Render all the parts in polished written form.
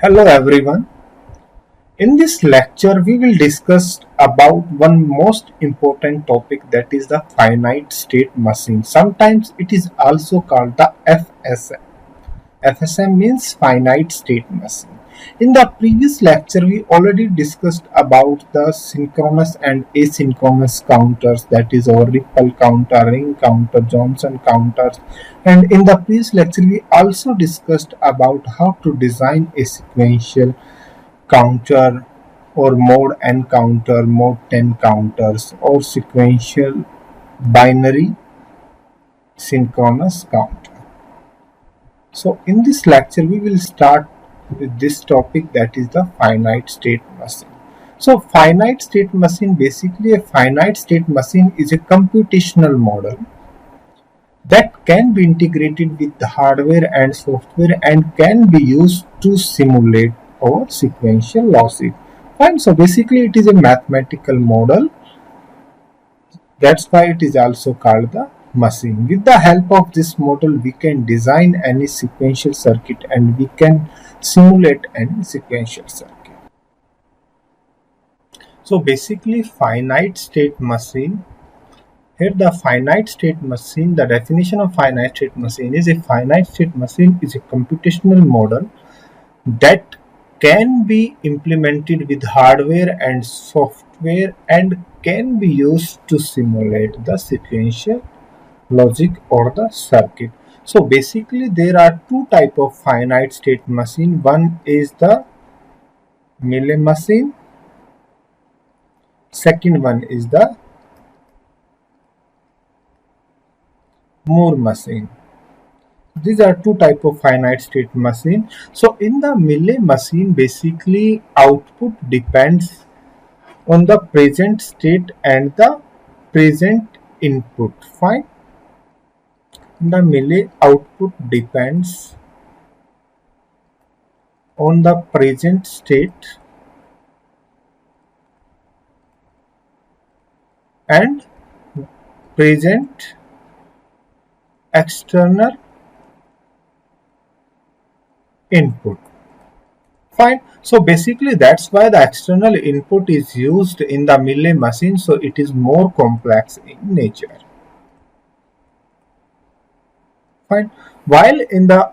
Hello everyone. In this lecture we will discuss about one most important topic, that is the finite state machine. Sometimes it is also called the FSM. FSM means finite state machine. In the previous lecture we already discussed about the synchronous and asynchronous counters, that is our Ripple counter, ring counter, Johnson counters, and in the previous lecture we also discussed about how to design a sequential counter or mode n counter, mode 10 counters, or sequential binary synchronous counter. So in this lecture we will start with this topic, that is the finite state machine. So finite state machine, basically a finite state machine is a computational model that can be integrated with the hardware and software and can be used to simulate our sequential logic. Fine. So basically it is a mathematical model. That's why it is also called the machine. With the help of this model we can design any sequential circuit and we can simulate any sequential circuit. So basically finite state machine. Here the finite state machine, the definition of finite state machine is a finite state machine is a computational model that can be implemented with hardware and software and can be used to simulate the sequential logic or the circuit. So basically there are two type of finite state machine. One is the Mealy machine, second one is the Moore machine. These are two type of finite state machine. So in the Mealy machine, basically output depends on the present state and the present input. Fine. In the Mealy, output depends on the present state and present external input. Fine. So basically that's why the external input is used in the Mealy machine, so it is more complex in nature. Fine. While in the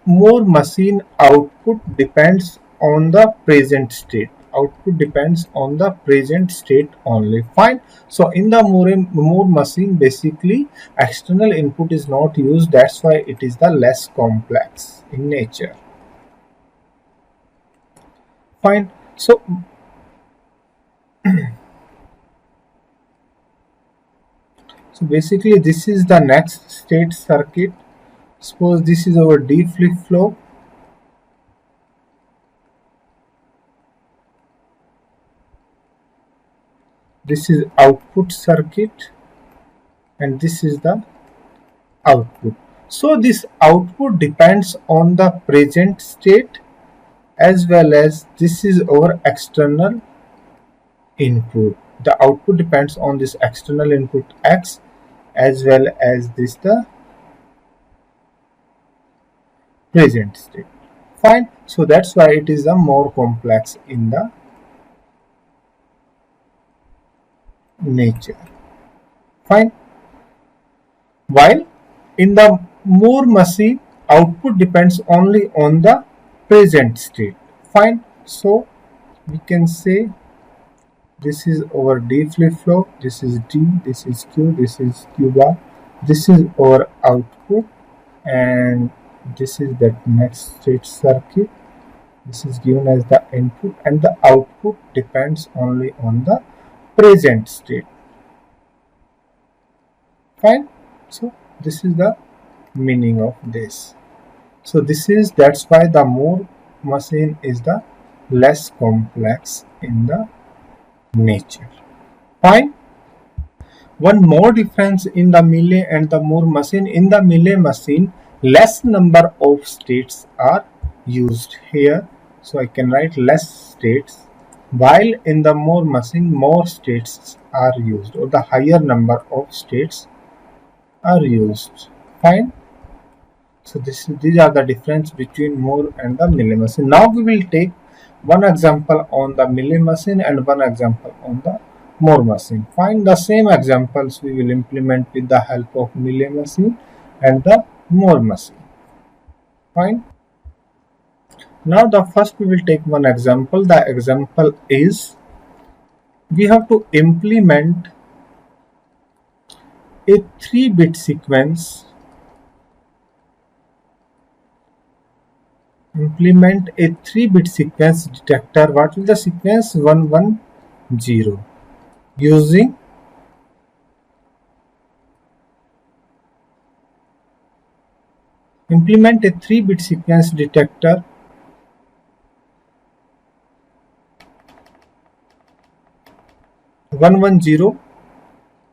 Moore machine, output depends on the present state. Output depends on the present state only. Fine. So in the Moore machine, basically external input is not used. That's why it is the less complex in nature. Fine. So basically this is the next state circuit. Suppose this is our D flip-flop. This is output circuit and this is the output. So this output depends on the present state as well as this is our external input. The output depends on this external input X as well as this the present state. Fine. So that's why it is a more complex in the nature. Fine. While in the Moore machine, output depends only on the present state. Fine. So we can say this is our D flip-flop, this is D, this is Q, this is Q bar, this is our output and this is the next state circuit. This is given as the input and the output depends only on the present state. Fine. So this is the meaning of this. So that's why the Moore machine is the less complex in the nature. Fine. One more difference in the Mealy and the Moore machine. In the Mealy machine, less number of states are used here. So I can write less states, while in the Moore machine more states are used, or the higher number of states are used. Fine. So these are the difference between Moore and the Millie machine. Now we will take one example on the Millie machine and one example on the Moore machine. Find the same examples we will implement with the help of Millie machine and the Moore machine. Fine. Now the first we will take one example. The example is we have to implement a 3-bit sequence. Implement a 3-bit sequence detector. What will the sequence? 110. Using implement a 3-bit sequence detector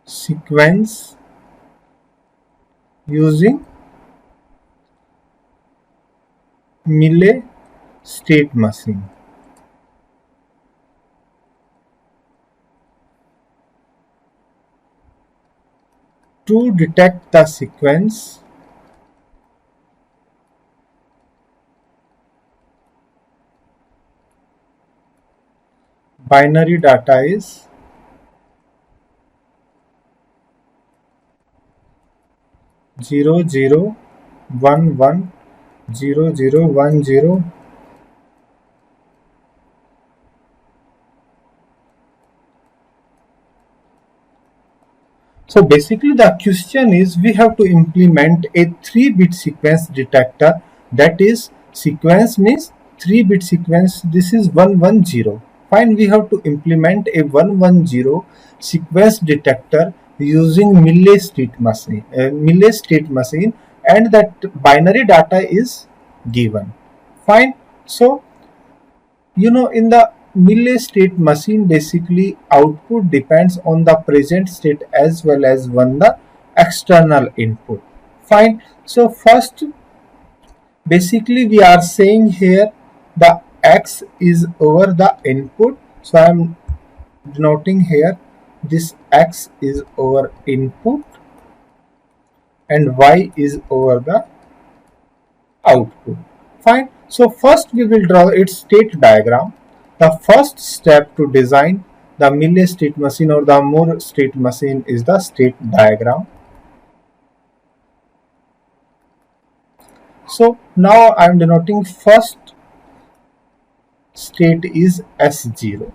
sequence using Millie state machine. To detect the sequence, binary data is 00110010. So basically the question is we have to implement a 3-bit sequence detector, that is sequence means 3-bit sequence, this is 110. Fine, we have to implement a 110 sequence detector using Millie state machine, and that binary data is given. Fine. So in the Millie state machine, basically output depends on the present state as well as the external input. Fine. So first, basically we are saying here the X is over the input. So I am denoting here this X is over input and Y is over the output. Fine. So first we will draw its state diagram. The first step to design the Millie state machine or the Moore state machine is the state diagram. So now I am denoting first state is S0.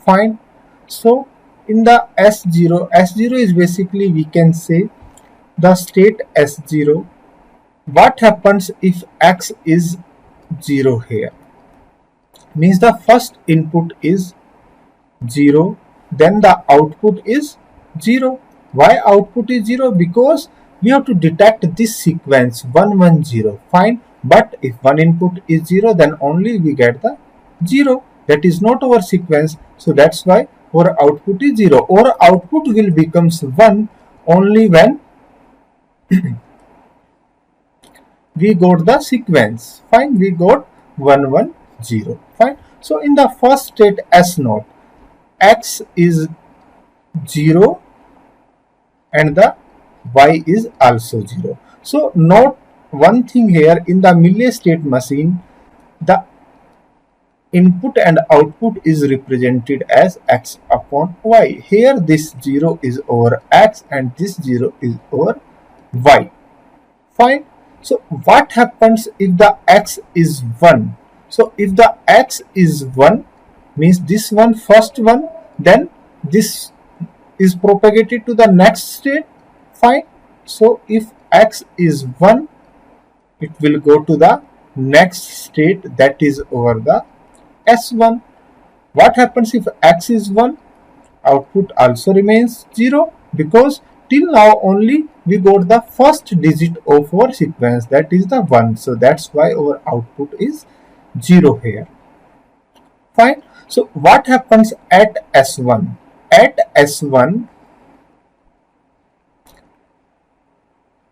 Fine. So in the S0 is basically, we can say, the state S0. What happens if X is 0 here? Means the first input is 0, then the output is 0. Why output is 0? Because we have to detect this sequence 110. Fine. But if one input is 0, then only we get the 0. That is not our sequence. So that's why our output is 0. Our output will becomes 1 only when we got the sequence. Fine. We got 110. Fine. So in the first state S0, X is 0 and the Y is also 0. So note one thing here, in the Millie state machine, the input and output is represented as X upon Y. Here this 0 is over X and this 0 is over Y. Fine. So what happens if the X is 1? So if the X is 1, means this one, first one, then this is propagated to the next state. Fine. So if X is 1, it will go to the next state, that is over the S1. What happens if X is 1? Output also remains 0, because till now only we got the first digit of our sequence, that is the 1. So that's why our output is 0 here. Fine. So what happens at S1? At S1,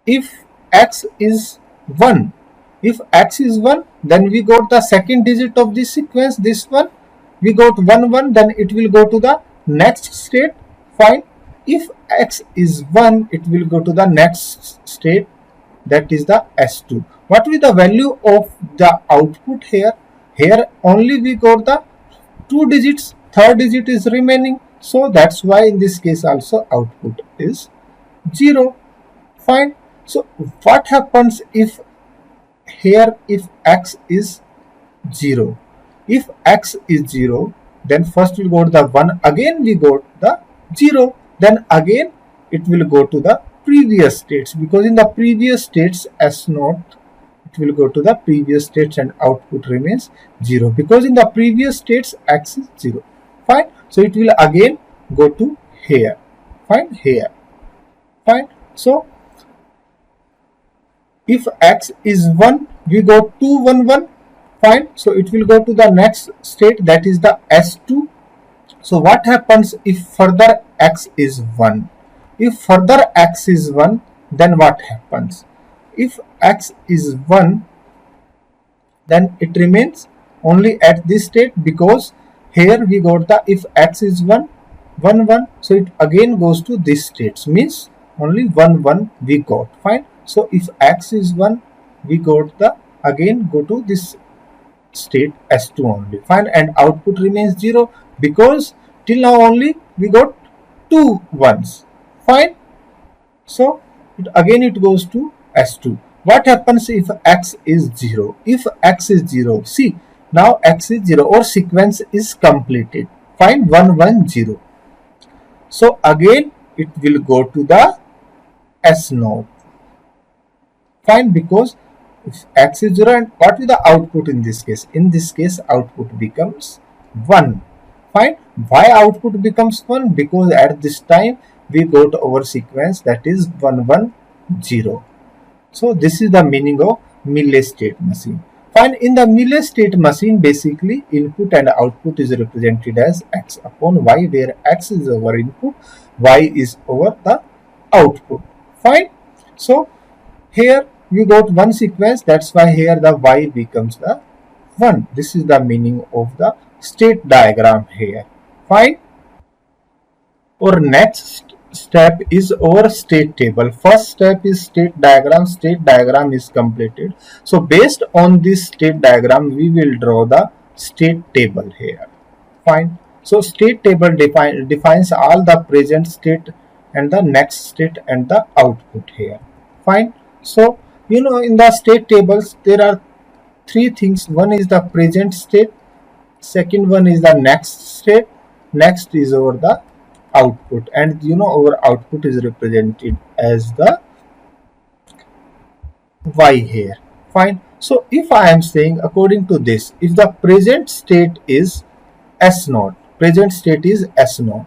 if X is 1, then we got the second digit of this sequence, this one, we got 1 1, then it will go to the next state. Fine. If X is 1, it will go to the next state. that is the S2. What will the value of the output here? Here only we got the 2 digits, third digit is remaining, so that's why in this case also output is 0. Fine. So what happens if here if x is 0? If x is 0, then first we got the 1, again we got the 0, then again it will go to the previous states, because in the previous states S0, it will go to the previous states and output remains 0, because in the previous states x is 0. Fine. So it will again go to here. Fine. Here. Fine. So if x is 1, we go 2 1 1. Fine. So it will go to the next state, that is the S2. So what happens if further x is 1? If further x is 1, then what happens? If x is 1, then it remains only at this state, because here we got the if x is 1 1 1, so it again goes to this states, means only 1 1 we got. Fine. So if x is 1, we got the again go to this state S2 only. Fine. And output remains 0, because till now only we got 2 ones. Fine. So again it goes to S2. What happens if x is 0? If x is 0, see, now x is 0 or sequence is completed. Fine. 1 1 0. So again it will go to the S0. Fine, because if x is 0, and what is the output in this case? In this case output becomes 1. Fine. Why output becomes 1? Because at this time we got our sequence, that is 1 1 0. So this is the meaning of Mealy state machine. Fine. In the Mealy state machine, basically input and output is represented as x upon y, where x is our input, y is over the output. Fine. So here we got one sequence, that's why here the y becomes the 1. This is the meaning of the state diagram here. Fine. Our next step is our state table. First step is state diagram. State diagram is completed. So based on this state diagram, we will draw the state table here. Fine. So state table defines all the present state and the next state and the output here. Fine. So in the state tables there are three things. One is the present state, second one is the next state, next is over the output, and our output is represented as the y here. Fine. So if I am saying according to this, if the present state is S0, present state is S0,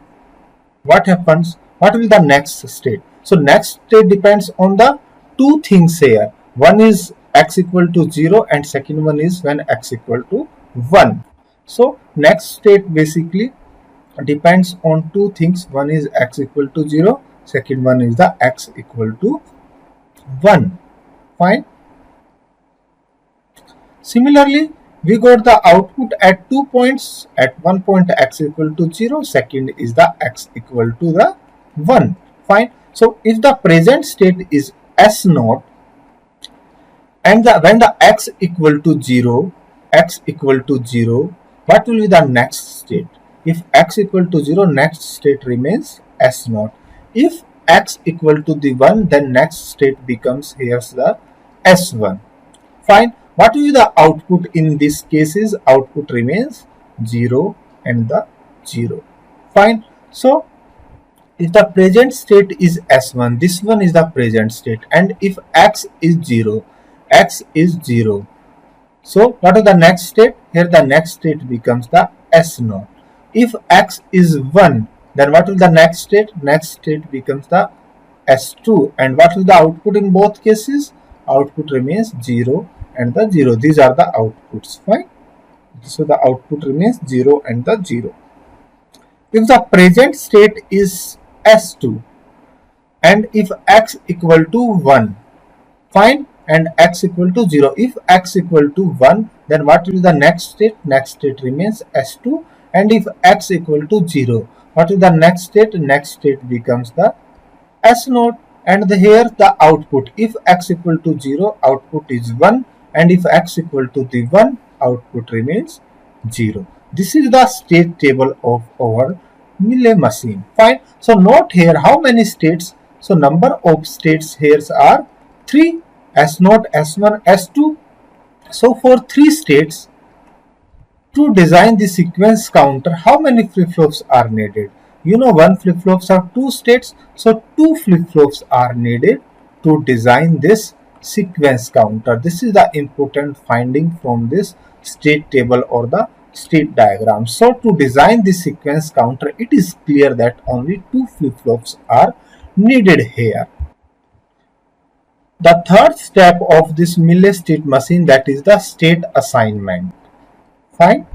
what happens? What will the next state? So next state depends on the two things here. One is x equal to 0 and second one is when x equal to 1. So next state basically depends on two things. One is x equal to 0, second one is the x equal to 1. Fine. Similarly, we got the output at 2 points. At one point x equal to 0, second is the x equal to the 1. Fine. So if the present state is S0 and when the x equal to 0, what will be the next state? If x equal to 0, next state remains S0. If x equal to the 1, then next state becomes here's the S1. Fine. What will be the output in this case? Is output remains 0 and the 0. Fine. So if the present state is S1, this one is the present state, and if x is 0, so what is the next state? Here the next state becomes the S0. If x is 1, then what will the next state? Next state becomes the S2, and what is the output in both cases? Output remains 0 and the 0. These are the outputs. Fine. So the output remains 0 and the 0. If the present state is S2 and if x equal to 1, fine, and x equal to 0. If x equal to 1, then what will be the next state? Next state remains S2, and if x equal to 0, what is the next state? Next state becomes the S0. and here the output, if x equal to 0 output is 1, and if x equal to the 1 output remains 0. This is the state table of our Mealy machine. Fine. So note here how many states. So number of states here are 3, S0, S1, S2. So for 3 states, to design the sequence counter, how many flip-flops are needed? You know, one flip-flops have 2 states, so 2 flip-flops are needed to design this sequence counter. This is the important finding from this state table or the state diagram. So to design this sequence counter, it is clear that only 2 flip-flops are needed here. The third step of this Mealy state machine, that is the state assignment. Fine.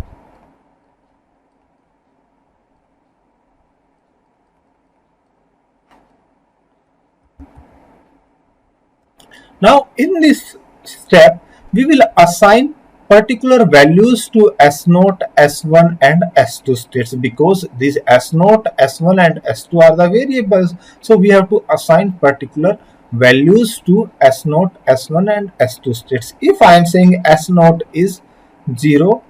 Now in this step, we will assign particular values to S0, S1 and S2 states, because these S0, S1 and S2 are the variables. So we have to assign particular values to S0, S1 and S2 states. If I am saying S0 is 0,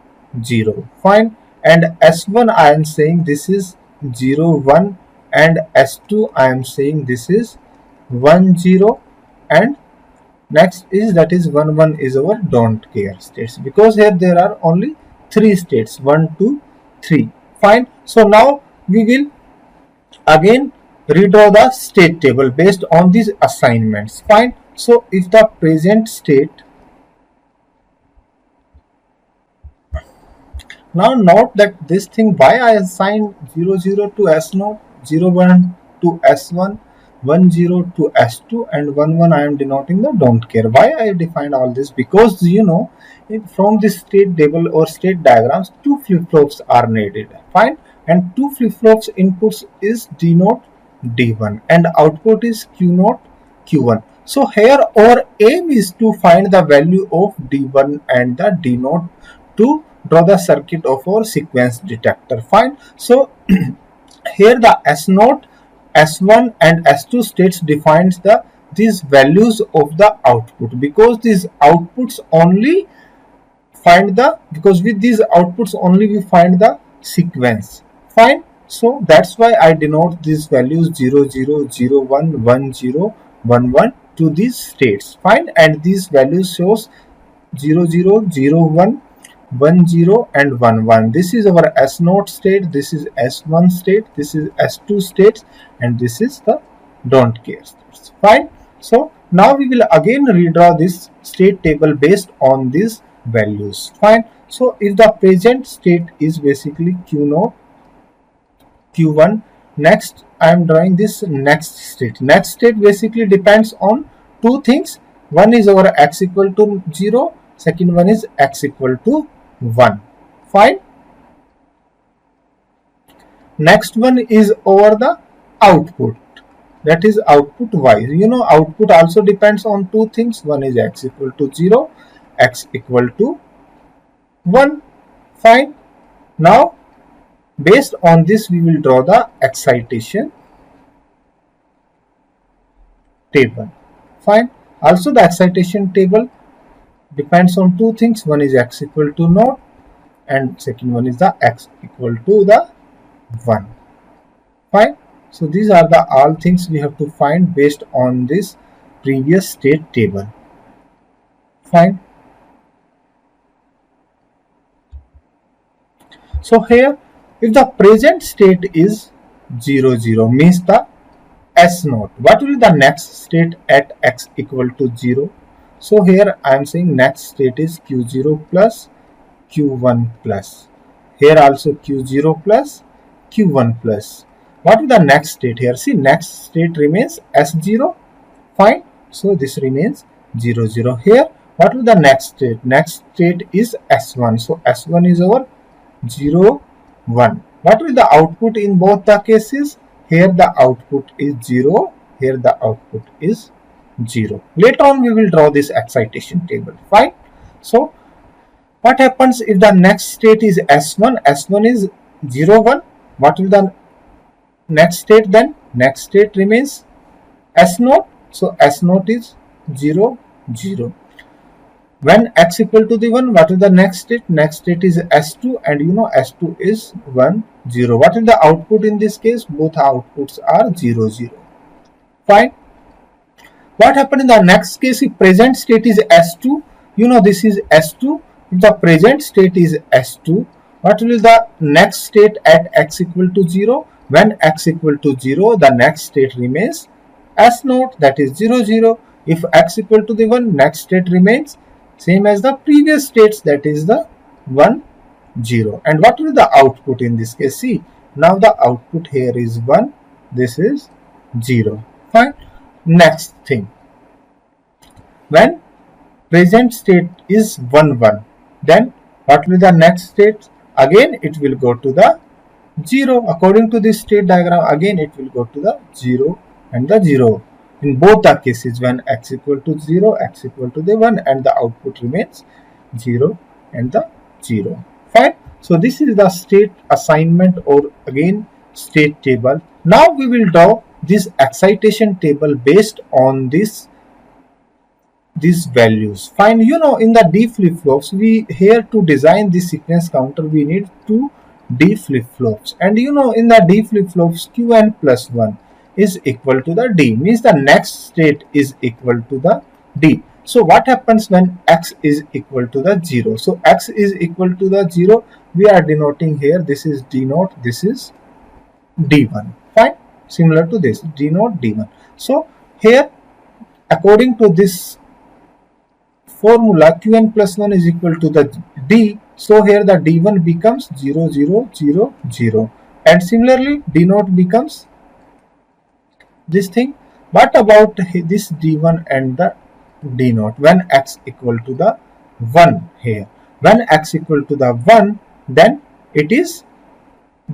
0, fine, and S1 I am saying this is 0, 1, and S2 I am saying this is 1, 0, and next is, that is 1, 1 is our don't care states, because here there are only 3 states, 1, 2, 3. Fine. So now we will again redraw the state table based on these assignments. Fine. So if the present state, now note that this thing, why I assign 0, 0 to S0, 0, 1 to S1, 1, 0 to S2, and 1, 1 I am denoting the don't care. Why I defined all this? Because you know, from this state table or state diagrams, 2 flip-flops are needed. Fine. And 2 flip-flops inputs is denote D1 and output is Q0, Q1. So here our aim is to find the value of D1 and the D0 to draw the circuit of our sequence detector. Fine. So here the S0, S1 and S2 states defines these values of the output, because these outputs only find the, because with these outputs only we find the sequence. Fine. So that's why I denote these values 0, 0, 0, 1, 1, 0, 1, 1 to these states. Fine. And these values shows 0, 0, 0, 1, 1, 0 and 1, 1. This is our S0 state, this is S1 state, this is S2 state, and this is the don't care states. Fine. So now we will again redraw this state table based on these values. Fine. So if the present state is basically Q0, Q1, next I am drawing this next state. Next state basically depends on 2 things. One is our x equal to 0, second one is x equal to 1. Fine. Next one is over the output, that is output y. You know, output also depends on 2 things. One is x equal to 0, x equal to 1. Fine. Now based on this we will draw the excitation table. Fine. Also the excitation table depends on 2 things. One is x equal to 0 and second one is the x equal to the 1. Fine. So these are the all things we have to find based on this previous state table. Fine. So here, if the present state is 0, 0 means the S0, what will be the next state at x equal to 0? So here I am saying next state is Q0 plus Q1 plus. Here also Q0 plus Q1 plus. What is the next state here? See, next state remains S0. Fine. So this remains 0, 0 here. What is the next state? Next state is S1. So S1 is our 0, 1. What will the output in both the cases? Here the output is 0. Here the output is 0. Later on we will draw this excitation table. Fine. So what happens if the next state is S1? S1 is 0, 1. What will the next state then? Next state remains S naught. So S naught is 0, 0. When x equal to the 1, what is the next state? Next state is S2, and you know S2 is 1, 0. What is the output in this case? Both outputs are 0, 0. Fine. What happened in the next case? If present state is S2, you know this is S2. If the present state is S2, what will the next state at x equal to 0? When x equal to 0, the next state remains S naught, that is 0, 0. If x equal to the 1, next state remains same as the previous states, that is the 1, 0. And what will the output in this case? See, now the output here is 1, this is 0. Fine. Next thing, when present state is 1, 1, then what will the next state? Again it will go to the 0. According to this state diagram, again it will go to the 0 and the 0. In both the cases, when x equal to 0, x equal to the 1, and the output remains 0 and the 0. Fine. So this is the state assignment, or again state table. Now we will draw this excitation table based on these values. Fine. You know, in the D flip-flops, we here to design the sequence counter, we need two D flip-flops, and you know, in the D flip-flops, Qn plus 1 is equal to the D, means the next state is equal to the D. So what happens when x is equal to the 0? So x is equal to the 0, we are denoting here, this is D naught, this is D1. Fine. Similar to this, D naught, D1. So here, according to this formula, Qn plus 1 is equal to the D. So here the D1 becomes 0, 0, 0, 0. And similarly, D naught becomes this thing. What about this D1 and the D naught when x equal to the 1 here? When x equal to the 1, then it is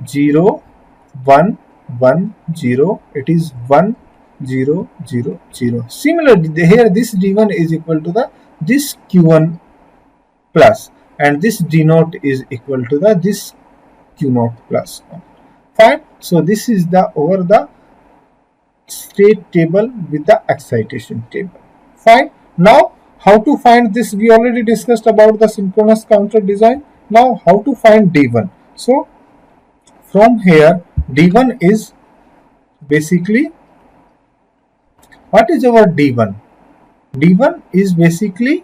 0, 1, 1, 0. It is 1, 0, 0, 0. Similarly, here this D1 is equal to the this Q1 plus, and this D naught is equal to the this Q naught plus 1. Fine. So this is the over the state table with the excitation table. Fine. Now how to find this? We already discussed about the synchronous counter design. Now how to find D1? So from here, D1 is basically, what is our D1? D1 is basically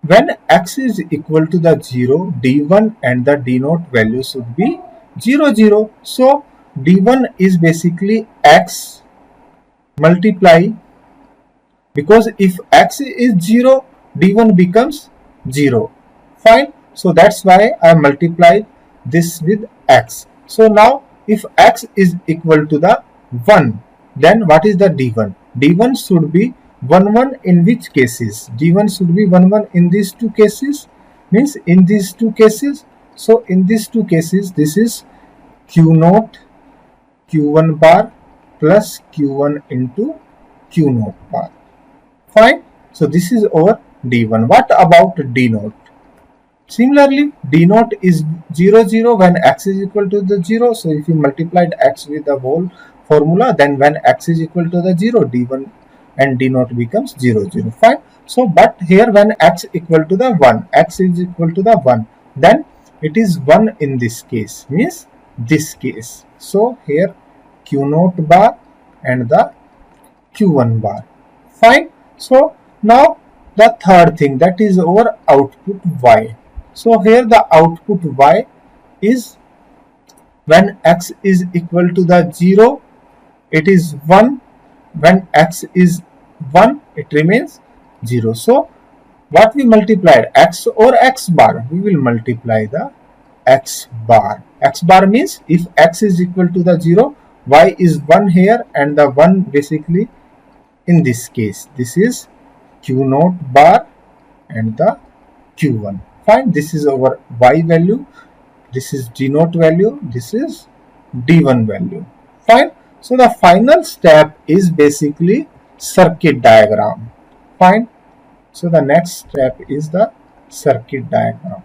when x is equal to the 0, D1 and the D naught value should be 0, 0. So D1 is basically x multiply, because if x is 0, D1 becomes 0. Fine. So that's why I multiplied this with x. So now if x is equal to the 1, then what is the D1? D1 should be 1, 1 in which cases? D1 should be 1, 1 in these two cases, means in these two cases. So in these two cases, this is Q naught Q1 bar plus Q1 into Q naught bar. Fine. So this is our D1. What about D naught? Similarly, D naught is 0, 0 when x is equal to the 0. So if you multiplied x with the whole formula, then when x is equal to the 0, D1 and D naught becomes 0, 0. Fine. So but here when x equal to the 1, x is equal to the 1, then it is 1 in this case, means this case. So here Q naught bar and the Q1 bar. Fine. So now the third thing, that is our output y. So here the output y is when x is equal to the 0, it is 1. When x is 1, it remains 0. So what we multiplied, x or x bar, we will multiply the x bar. X bar means if x is equal to the 0, y is 1 here, and the 1 basically in this case, this is Q naught bar and the Q1. Fine. This is our y value, this is D naught value, this is D1 value. Fine. So the final step is basically circuit diagram. Fine. So the next step is the circuit diagram.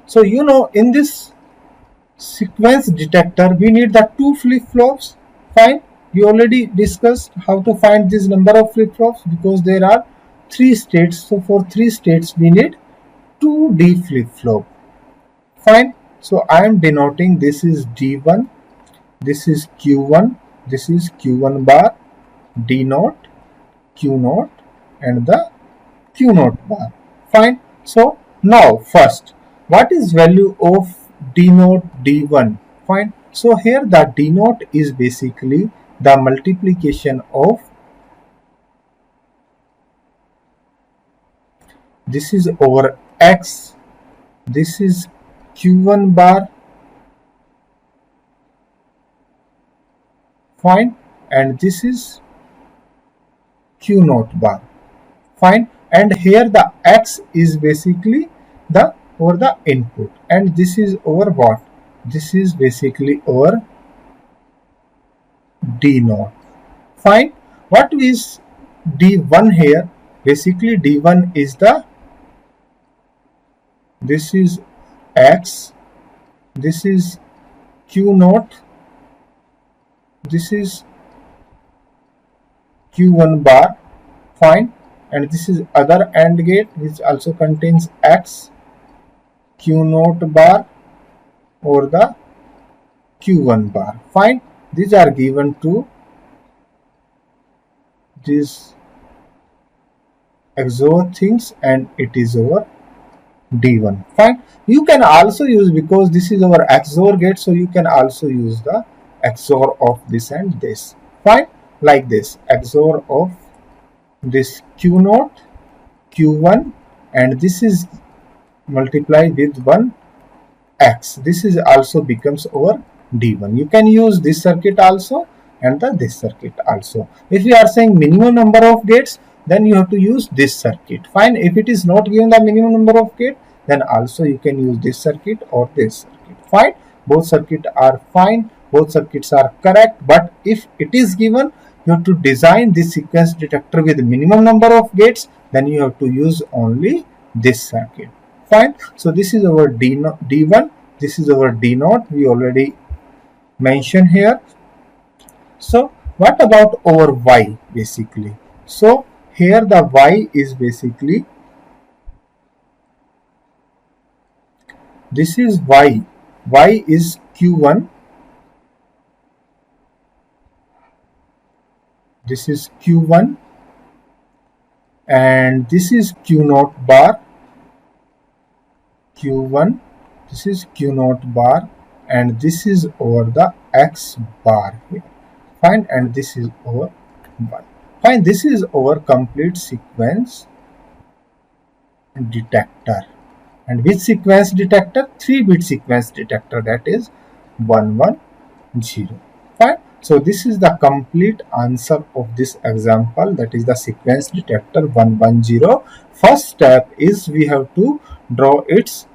So you know, in this sequence detector, we need the two flip-flops. Fine, we already discussed how to find this number of flip-flops because there are three states. So for three states we need 2D flip-flop. Fine, so I am denoting this is D1, this is Q1, this is Q1 bar, D naught, Q naught, and the Q naught bar. Fine. So now first, what is value of D naught D1? Fine. So here the D naught is basically the multiplication of, this is over X, this is Q1 bar, fine, and this is Q naught bar, fine, and here the X is basically the over the input, and this is over what? This is basically over D naught. Fine. What is D1 here? Basically D1 is the, this is X, this is Q naught, this is Q1 bar, fine, and this is other AND gate which also contains X, Q naught bar or the Q1 bar, fine. These are given to these XOR things and it is over D1, fine. You can also use, because this is our XOR gate, so you can also use the XOR of this and this, fine, like this, XOR of this Q naught, Q1, and this is multiplied with 1 X. This is also becomes over D1. You can use this circuit also and this circuit also. If you are saying minimum number of gates, then you have to use this circuit. Fine. If it is not given the minimum number of gate, then also you can use this circuit or this circuit. Fine. Both circuits are fine. Both circuits are correct. But if it is given, you have to design this sequence detector with minimum number of gates, then you have to use only this circuit. Fine. So this is our D1. This is our D naught. We already mentioned here. So what about over Y basically? So here the Y is basically, this is Y. Y is Q1. This is Q1 and this is Q naught bar, Q1, this is Q naught bar, and this is over the X bar here, fine, and this is over Y, fine. This is our complete sequence detector. And which sequence detector? 3-bit sequence detector, that is 110, fine. So this is the complete answer of this example, that is the sequence detector 110. First step is we have to draw its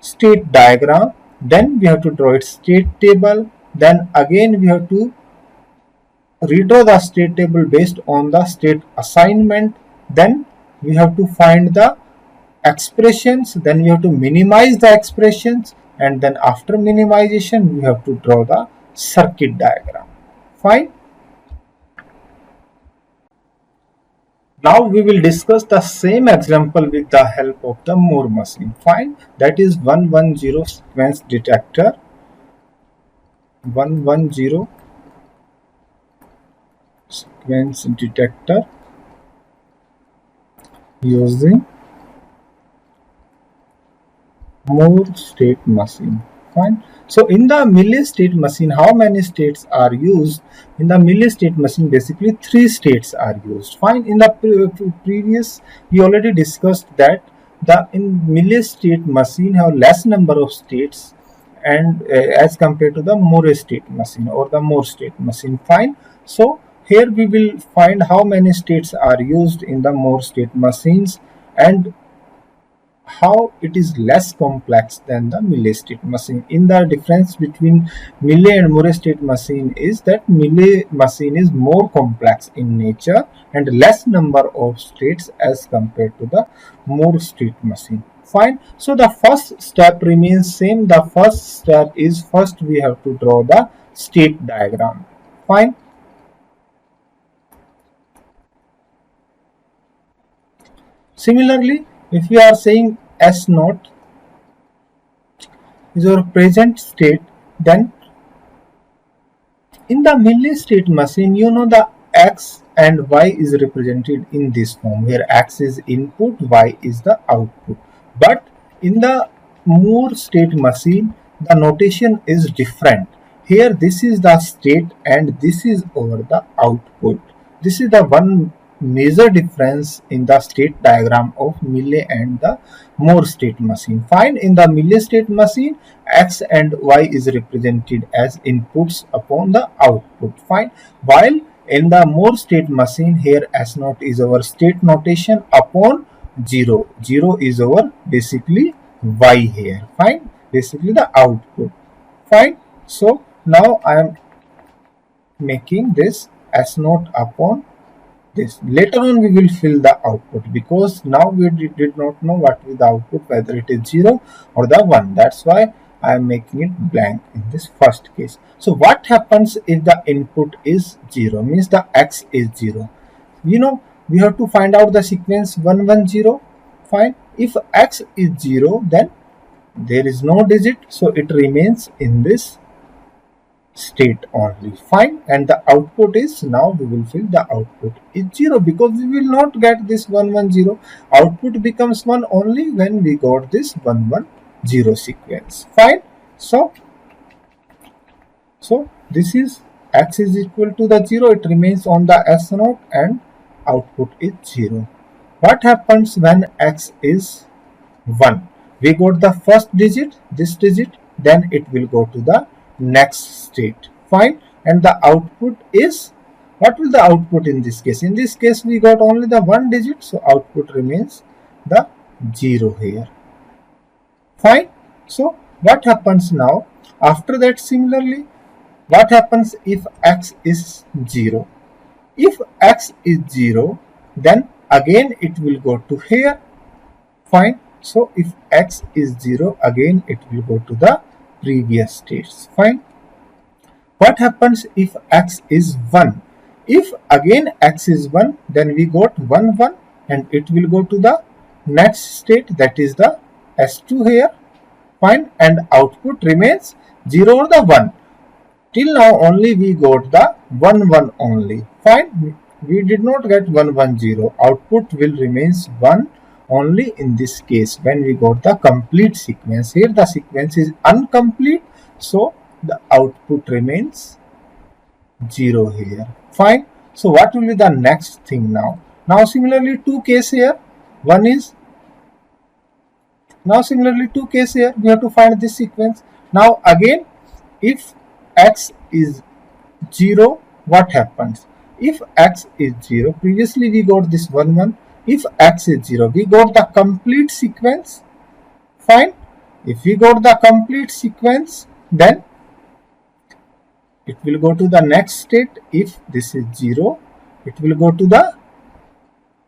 state diagram, then we have to draw its state table, then again we have to redraw the state table based on the state assignment, then we have to find the expressions, then we have to minimize the expressions, and then after minimization we have to draw the circuit diagram, fine. Now we will discuss the same example with the help of the Moore machine, fine. That is 110 sequence detector, 110 sequence detector using Moore state machine, fine. So in the Mealy state machine, how many states are used? In the Mealy state machine, basically 3 states are used, fine. In the previous, we already discussed that the in Mealy state machine have less number of states and as compared to the Moore state machine or the Moore state machine, fine. So here we will find how many states are used in the Moore state machines and how it is less complex than the Mealy state machine. In the difference between Mealy and Moore state machine is that Mealy machine is more complex in nature and less number of states as compared to the Moore state machine. Fine. So the first step remains same. The first step is first we have to draw the state diagram. Fine. Similarly, if we are saying S naught is our present state, then in the milli state machine, you know the X and Y is represented in this form where X is input, Y is the output. But in the Moore state machine, the notation is different. Here this is the state and this is over the output. This is the one major difference in the state diagram of Milli and the Moore state machine. Find in the Milli state machine, X and Y is represented as inputs upon the output. Fine. While in the Moore state machine, here S naught is our state notation upon 0. 0 is our basically Y here. Fine. Basically the output. Fine. So now I am making this S naught upon this. Later on we will fill the output because now we did not know what is the output, whether it is 0 or the 1. That's why I am making it blank in this first case. So what happens if the input is 0, means the X is 0? You know, we have to find out the sequence 1 1 0. Fine. If X is 0, then there is no digit, so it remains in this state only. Fine. And the output is, now we will fill the output is 0 because we will not get this 1 1 0. Output becomes 1 only when we got this 1 1 0 sequence. Fine. So this is X is equal to the 0, it remains on the S naught and output is 0. What happens when X is 1? We got the first digit, this digit, then it will go to the next state. Fine. And the output is, what will the output in this case? In this case we got only the one digit, so output remains the 0 here. Fine. So what happens now? After that, similarly, what happens if X is 0? If X is 0, then again it will go to here. Fine. So if X is 0, again it will go to the previous states. Fine. What happens if X is 1? If again X is 1, then we got 1 1 and it will go to the next state, that is the S2 here. Fine. And output remains 0 or the 1. Till now only we got the 1 1 only. Fine. We did not get 1 1 0. Output will remains 1 only in this case when we got the complete sequence. Here the sequence is incomplete, so the output remains 0 here. Fine. So what will be the next thing now? Now similarly two case here. One is, now similarly two case here, we have to find this sequence. Now again, if X is 0, what happens? If X is 0, previously we got this 1 1. If X is 0, we got the complete sequence. Fine. If we got the complete sequence, then it will go to the next state. If this is 0, it will go to the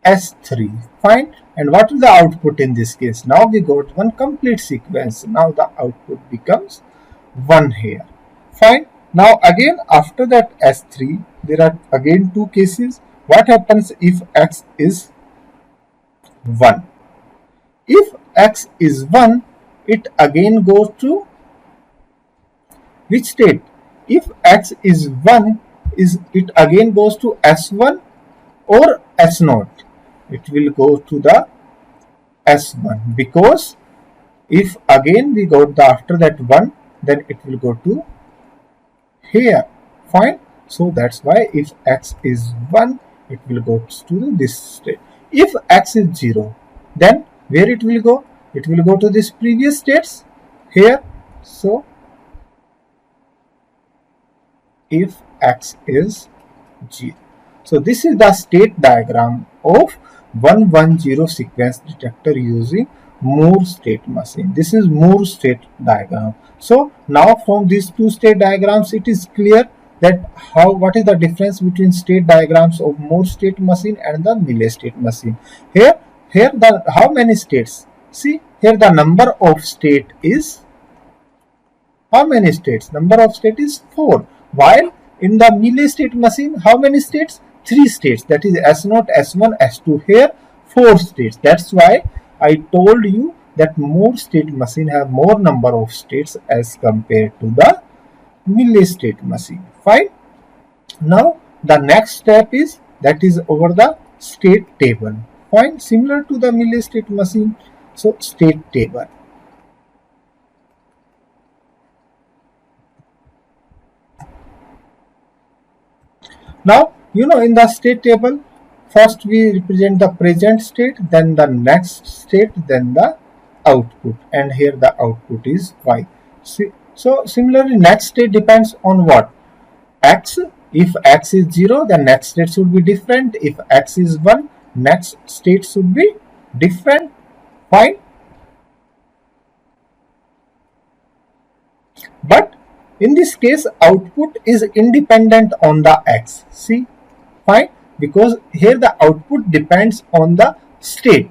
S3. Fine. And what is the output in this case? Now we got one complete sequence. Now the output becomes 1 here. Fine. Now again after that S3, there are again two cases. What happens if X is 1? If X is 1, it again goes to which state? If X is 1, it again goes to S1 or S0? It will go to the S1 because if again we got the after that 1, then it will go to here. Fine. So that's why if X is 1, it will go to this state. If X is 0, then where it will go? It will go to this previous states here. So if X is 0. So this is the state diagram of 110 sequence detector using Moore state machine. This is Moore state diagram. So now from these two state diagrams, it is clear that what is the difference between state diagrams of Moore state machine and the Milli state machine. Here the how many states? See here the number of state is how many states? Number of state is 4. While in the Mealy state machine, how many states? 3 states. That is S0, S1, S2. Here 4 states. That's why I told you that more state machine have more number of states as compared to the Mealy state machine. Fine. Now the next step is that is over the state table. Fine. Similar to the Mealy state machine. So state table. Now, in the state table, first we represent the present state, then the next state, then the output. And here the output is y. See, so similarly, next state depends on what? X. If x is 0, the next state should be different. If x is 1, next state should be different. Fine. But in this case, output is independent on the x. See, fine, because here the output depends on the state.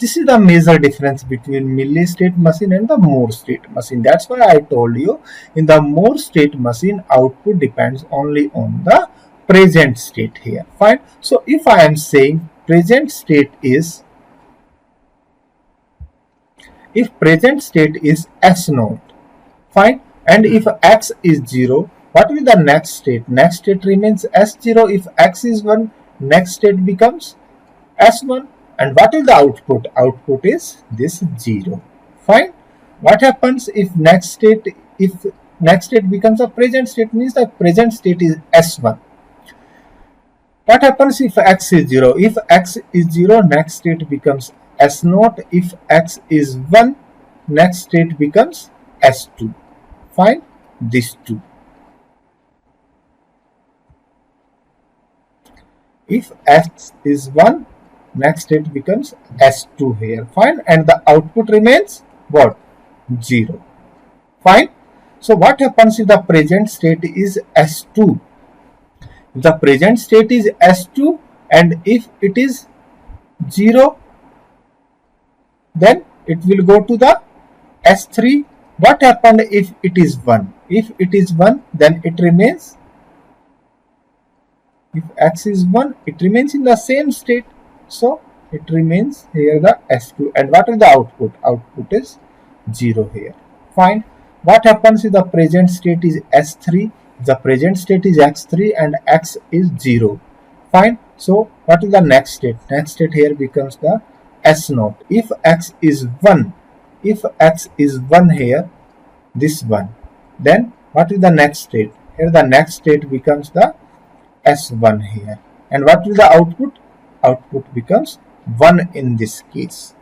This is the major difference between Mealy state machine and the Moore state machine. That's why I told you in the Moore state machine, output depends only on the present state here. Fine. So if I am saying present state is, if present state is S0, fine. And if x is 0, what will the next state? Next state remains S0. If x is 1, next state becomes S1. And what is the output? Output is this 0. Fine. What happens if next state becomes a present state? Means the present state is S1. What happens if x is 0? If x is 0, next state becomes S0. If x is 1, next state becomes S2. Fine, these two. If x is 1, next state becomes S2 here. Fine, and the output remains what? 0. Fine. So what happens if the present state is S2? If the present state is S2 and if it is 0, then it will go to the S3. What happened if it is 1? If it is 1, then it remains, if x is 1, it remains in the same state. So it remains here the S2. And what is the output? Output is 0 here. Fine. What happens if the present state is S3? The present state is x3 and x is 0. Fine. So what is the next state? Next state here becomes the S0. If x is 1, if x is 1 here, this 1, then what is the next state? Here the next state becomes the S1 here. And what will the output? Output becomes 1 in this case.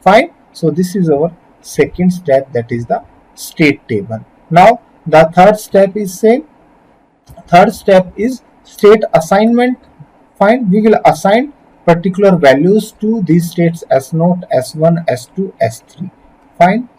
Fine. So this is our second step, that is the state table. Now the third step is same. Third step is state assignment. Fine. We will assign particular values to these states S0, S1, S2, S3. Fine.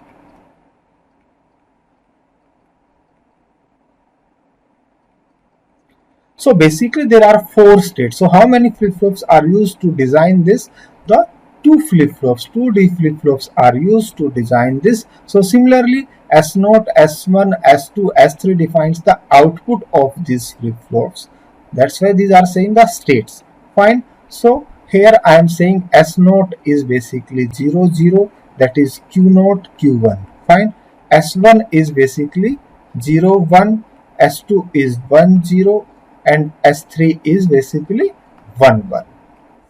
So basically there are 4 states. So how many flip-flops are used to design this? The 2 flip-flops, 2D flip-flops are used to design this. So similarly S0, S1, S2, S3 defines the output of these flip-flops. That's why these are saying the states. Fine. So here I am saying S0 is basically 0, 0. That is Q0, Q1. Fine. S1 is basically 0, 1. S2 is 1, 0. And S3 is basically 1, 1.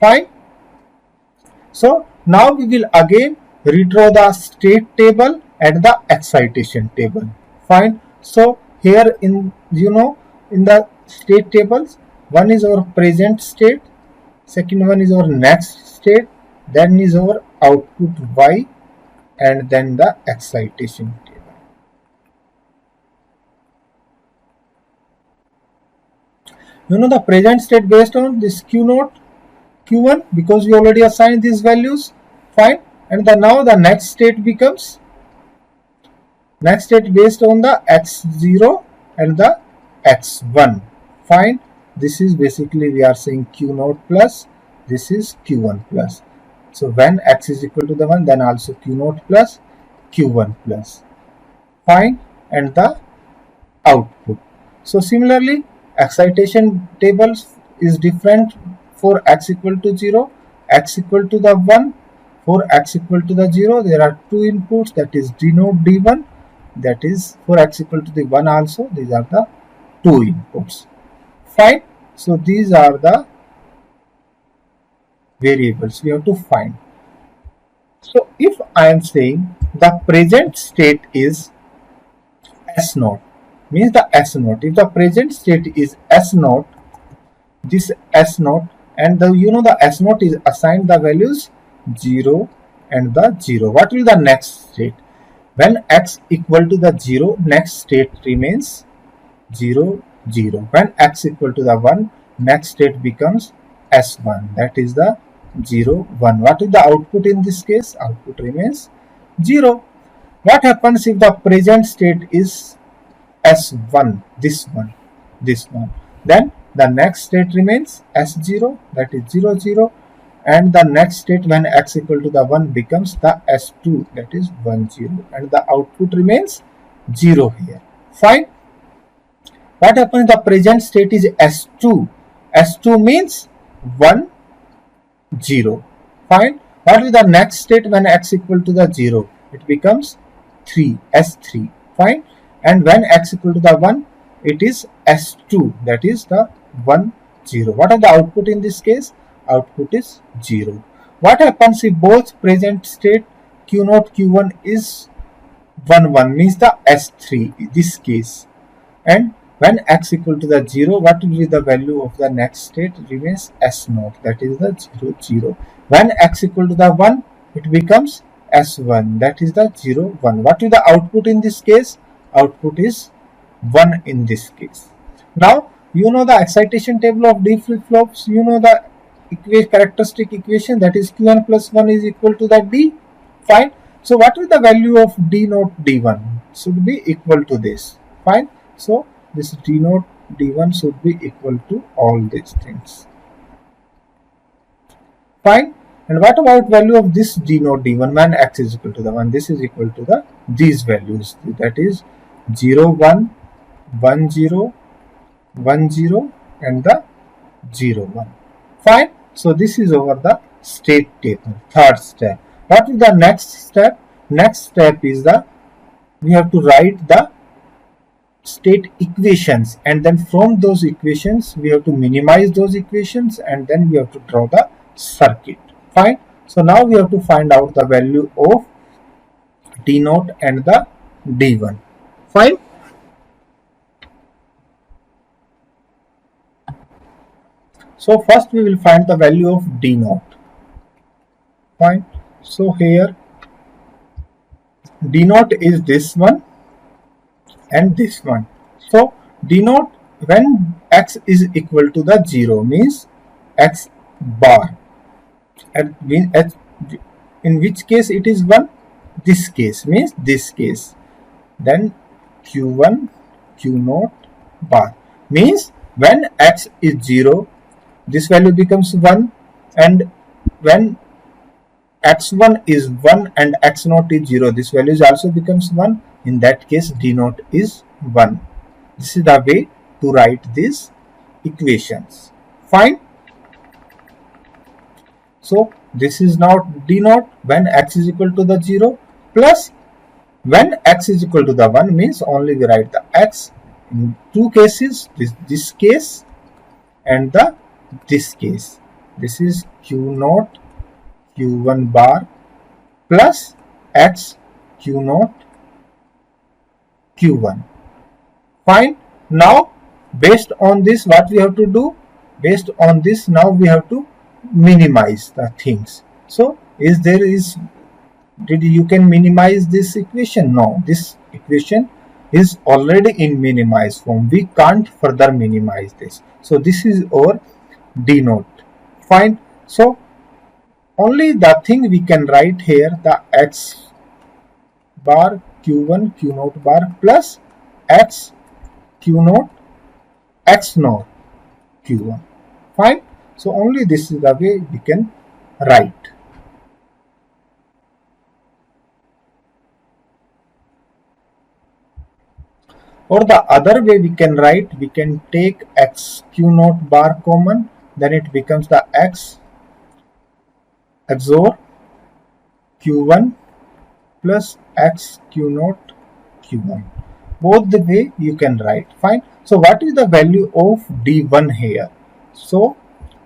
Fine. So now we will again redraw the state table and the excitation table. Fine. So here in the state tables, one is our present state, second one is our next state, then is our output y, and then the excitation table. The present state based on this Q0, Q1, because we already assigned these values. Fine. And now the next state becomes, next state based on the X0 and the X1. Fine. This is basically we are saying Q0 plus, this is Q1 plus. So when x is equal to the 1, then also q naught plus q1 plus. Fine. And the output. So similarly, excitation tables is different for x equal to 0, x equal to the 1. For x equal to the 0, there are two inputs, that is denote d1, that is for x equal to the 1 also, these are the two inputs. Fine. So these are the variables we have to find. So if I am saying the present state is S naught, means the S naught. If the present state is S naught, this S naught, and the the S naught is assigned the values 0 and the 0. What will the next state? When x equal to the 0, next state remains 0 0. When x equal to the 1, next state becomes S1, that is the 0 1. What is the output in this case? Output remains 0. What happens if the present state is S1, this one, then the next state remains S0, that is 0 0, and the next state when x equal to the 1 becomes the S2, that is 1 0, and the output remains 0 here. Fine. What happens? The present state is S2. S2 means 1 0. Fine. What is the next state when x equal to the 0? It becomes 3, S3. Fine. And when x equal to the 1, it is S2, that is the 1 0. What are the output in this case? Output is 0. What happens if both present state q0 q1 is 1 1, means the S3 in this case, and when x equal to the 0, what will be the value of the next state? Remains S0, that is the 0 0. When x equal to the 1, it becomes S1, that is the 0 1. What is the output in this case? Output is 1 in this case. Now you know the excitation table of D flip-flops, you know the characteristic equation, that is q1 plus 1 is equal to the D. Fine. So what is the value of D naught D1? Should be equal to this. Fine. So this D naught D1 should be equal to all these things. Fine. And what about value of this D naught D1 when x is equal to the 1? This is equal to the these values, that is 0 1 1 0 1 0 and the 0 1. Fine. So this is over the state table. Third step. What is the next step? Next step is the we have to write the state equations, and then from those equations we have to minimize those equations, and then we have to draw the circuit. Fine. So now we have to find out the value of D naught and the D1. Fine. So first we will find the value of D naught. Fine. So here D naught is this one and this one. So D naught when x is equal to the 0 means x bar, and in which case it is 1, this case means this case, then q1 q0 bar means when x is 0, this value becomes 1, and when x1 is 1 and x0 is 0, this value also becomes 1. In that case d0 is 1. This is the way to write these equations. Fine. So this is now d0 when x is equal to the 0 plus when x is equal to the 1 means only we write the x in two cases, this case and this case. This is q0 q1 bar plus x q0 q1. Fine. Now based on this what we have to do? Based on this now we have to minimize the things. So did you can minimize this equation? No, this equation is already in minimized form. We can't further minimize this. So this is our d0. Fine. So only the thing we can write here, the x bar q1 q0 bar plus x q0 x0 q1. Fine. So only this is the way we can write. Or the other way we can write, we can take x q naught bar common, then it becomes the x XOR q1 plus x q naught q1. Both the way you can write. Fine. So what is the value of d1 here? So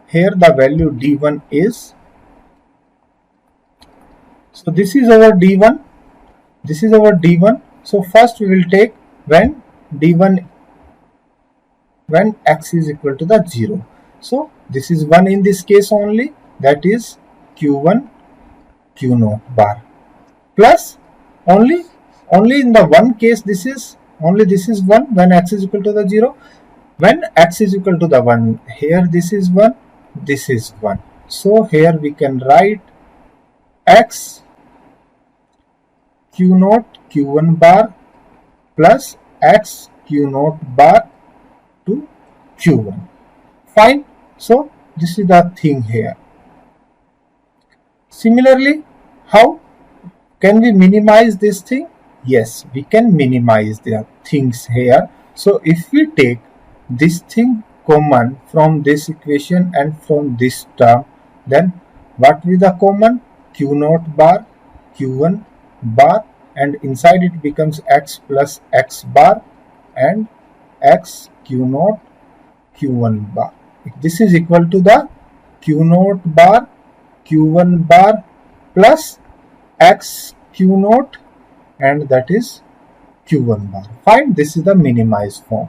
here the value d1 is, so this is our d1, this is our d1. So first we will take when d1, when x is equal to the 0. So this is 1 in this case only, that is q1 q naught bar, plus only in the one case this is only, this is 1 when x is equal to the 0. When x is equal to the 1, here this is 1, this is 1. So here we can write x q naught q1 bar plus x q naught bar to q1. Fine. So this is the thing here. Similarly, how can we minimize this thing? Yes, we can minimize the things here. So if we take this thing common from this equation and from this term, then what will be the common? Q naught bar, q1 bar, and inside it becomes x plus x bar and x q naught q1 bar. This is equal to the q naught bar q1 bar plus x q naught, and that is q1 bar. Fine. This is the minimized form.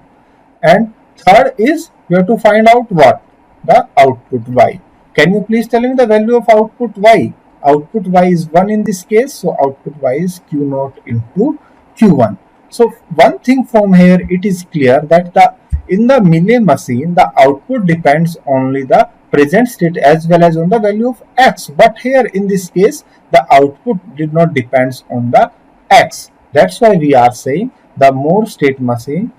And third is we have to find out what? The output y. Can you please tell me the value of output y? Output y is 1 in this case, so output y is q naught into q1. So one thing from here, it is clear that in the Mealy machine the output depends only the present state as well as on the value of x, but here in this case the output did not depends on the x. That's why we are saying the Moore state machine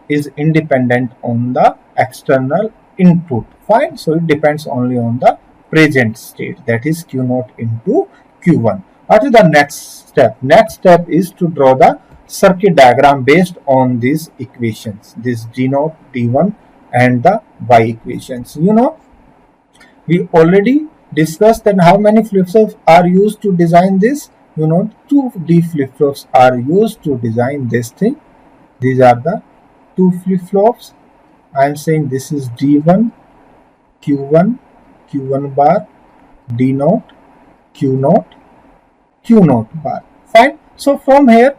is independent on the external input. Fine. So it depends only on the present state, that is q naught into q1. What is the next step? Next step is to draw the circuit diagram based on these equations, this d naught, d1 and the y equations. You know, we already discussed that how many flip-flops are used to design this. You know, 2 D flip-flops are used to design this thing. These are the 2 flip-flops. I am saying this is D1, Q1, Q1 bar, D naught, Q naught, Q naught bar. Fine. So from here,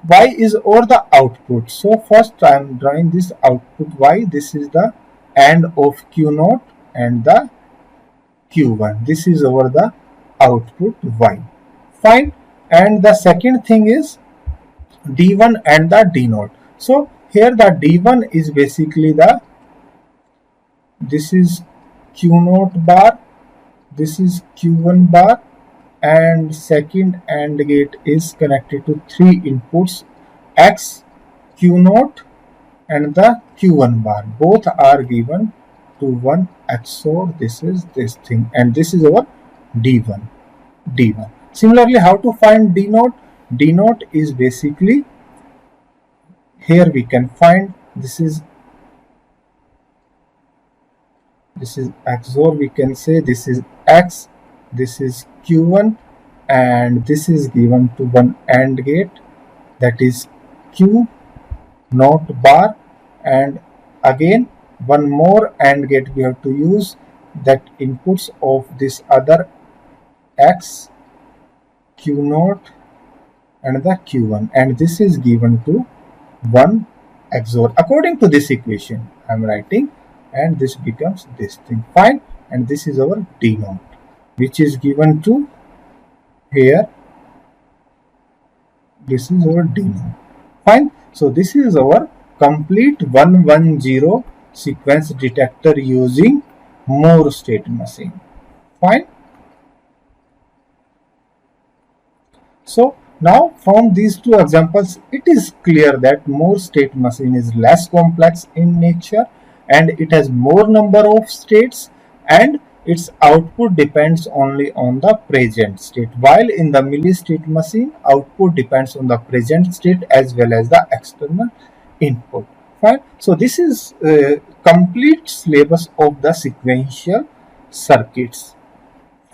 y is over the output. So first I am drawing this output y. This is the AND of Q naught and the Q1. This is over the output y. Fine. And the second thing is D1 and the D naught. So here the D1 is basically the, this is Q naught bar, this is Q1 bar, and second AND gate is connected to 3 inputs X, Q naught and the Q1 bar. Both are given to 1 XOR this is this thing, and this is our D1. D1. Similarly, how to find D naught? D naught is basically, here we can find, this is XOR, we can say this is X, this is Q1, and this is given to one AND gate, that is Q naught bar, and again one more AND gate we have to use, that inputs of this other X, Q naught and the Q1, and this is given to 1 XOR. According to this equation I am writing, and this becomes this thing. Fine. And this is our D naught, which is given to here, this is our D naught. Fine. So this is our complete 110 sequence detector using Moore state machine. Fine. So now from these 2 examples, it is clear that Moore state machine is less complex in nature and it has more number of states, and its output depends only on the present state, while in the Mealy state machine output depends on the present state as well as the external input. Fine. So this is complete syllabus of the sequential circuits.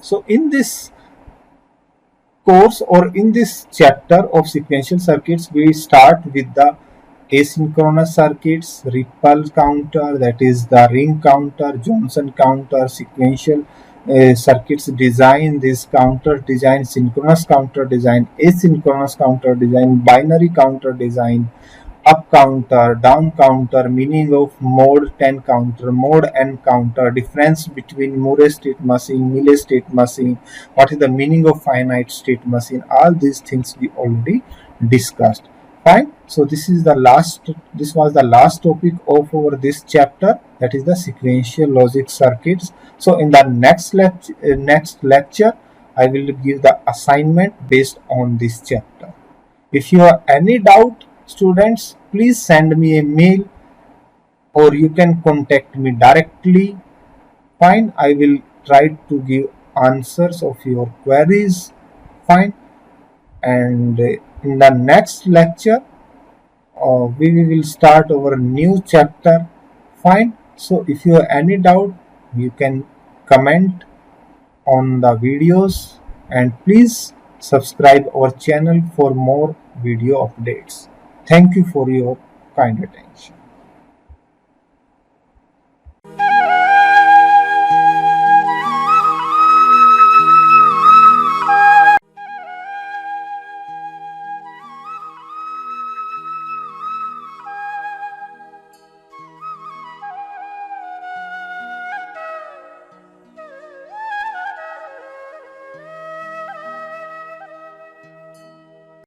So in this course or in this chapter of sequential circuits, we start with the asynchronous circuits, Ripple counter, that is the ring counter, Johnson counter, sequential circuits design, this counter design, synchronous counter design, asynchronous counter design, binary counter design, up counter, down counter, meaning of mode 10 counter, mode n counter, difference between Murray state machine, Mealy state machine, what is the meaning of finite state machine, all these things we already discussed. Fine. So this was the last topic of our this chapter, that is the sequential logic circuits. So in the next lecture, I will give the assignment based on this chapter. If you have any doubt, students, please send me a mail or you can contact me directly. Fine, I will try to give answers of your queries. Fine, and in the next lecture, we will start our new chapter. Fine, so if you have any doubt, you can comment on the videos and please subscribe our channel for more video updates. Thank you for your kind attention.